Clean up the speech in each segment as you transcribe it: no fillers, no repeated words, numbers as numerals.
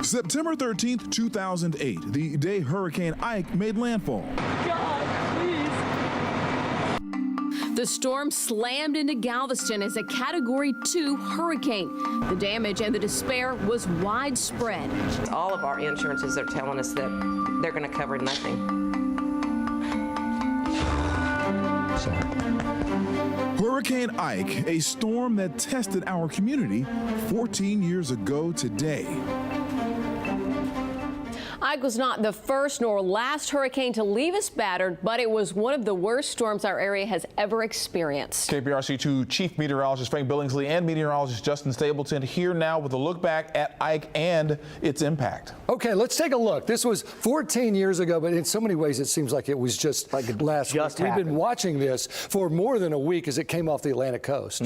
September 13th, 2008, the day Hurricane Ike made landfall. God, please. The storm slammed into Galveston as a Category 2 hurricane. The damage and the despair was widespread. All of our insurances are telling us that they're going to cover nothing. Hurricane Ike, a storm that tested our community 14 years ago today. Ike was not the first nor last hurricane to leave us battered, but it was one of the worst storms our area has ever experienced. KPRC2 Chief Meteorologist Frank Billingsley and meteorologist Justin Stapleton here now with a look back at Ike and its impact. Okay, let's take a look. This was 14 years ago, but in so many ways it seems like it was just like last week. We've been watching this for more than a week as it came off the Atlantic coast.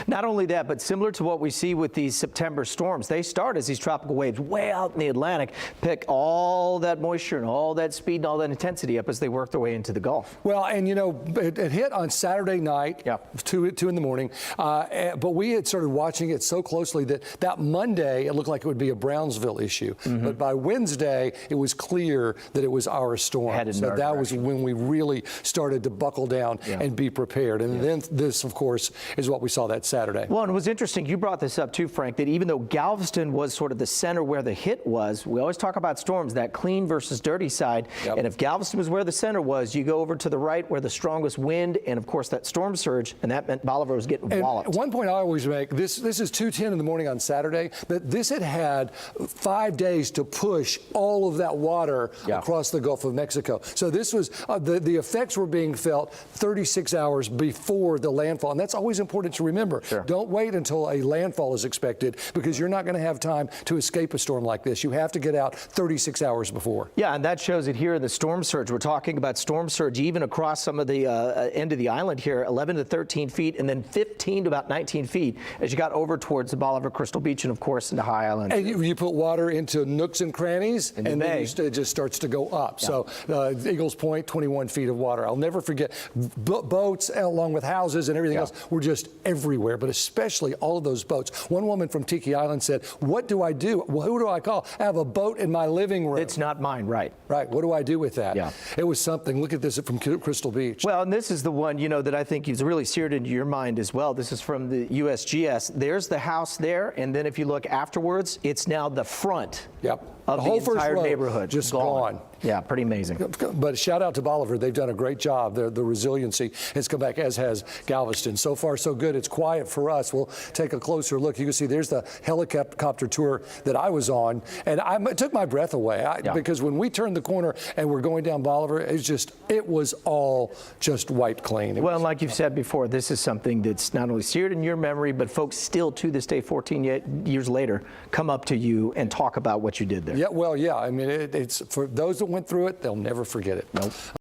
Not only that, but similar to what we see with these September storms, they start as these tropical waves way out in the Atlantic, pick all that moisture and all that speed and all that intensity up as they work their way into the Gulf. Well, and you know, it hit on Saturday night, 2 in the morning, but we had started watching it so closely that Monday it looked like it would be a Brownsville issue. But by Wednesday, it was clear that it was our storm. So that was when we really started to buckle down and be prepared. And then this, of course, is what we saw that Saturday. Well, and it was interesting, you brought this up too, Frank, that even though Galveston was sort of the center where the hit was, we always talk about storms, that clean versus dirty side. And if Galveston was where the center was, you go over to the right where the strongest wind and, of course, that storm surge, and that meant Bolivar was getting walloped. One point I always make, this is 2:10 in the morning on Saturday, but this had 5 days to push all of that water across the Gulf of Mexico. So this was, the effects were being felt 36 hours before the landfall, and that's always important to remember. Don't wait until a landfall is expected, because you're not going to have time to escape a storm like this. You have to get out 36 hours before. Yeah, and that shows it here in the storm surge. We're talking about storm surge even across some of the end of the island here, 11 to 13 feet, and then 15 to about 19 feet as you got over towards the Bolivar, Crystal Beach, and of course into High Island. And you put water into nooks and crannies, and then it just starts to go up. So Eagles Point, 21 feet of water. I'll never forget, boats along with houses and everything else were just everywhere, but especially all of those boats. One woman from Tiki Island said, "What do I do? Well, who do I call? I have a boat in my living room. It's not mine." Right. What do I do with that? It was something. Look at this from Crystal Beach. Well, and this is the one, you know, that I think is really seared into your mind as well. This is from the USGS. There's the house there, and then if you look afterwards, it's now the front of the entire neighborhood. Just gone. Yeah, pretty amazing. But shout out to Bolivar. They've done a great job. The resiliency has come back, as has Galveston. So far, so good. It's quiet for us. We'll take a closer look. You can see there's the helicopter tour that I was on, and it took my breath away because when we turned the corner and we're going down Bolivar, it was all just wiped clean. Well, and like you've said before, this is something that's not only seared in your memory, but folks still to this day, 14 years later, come up to you and talk about what you did there. Yeah, well, yeah. I mean, it's for those that went through it, they'll never forget it.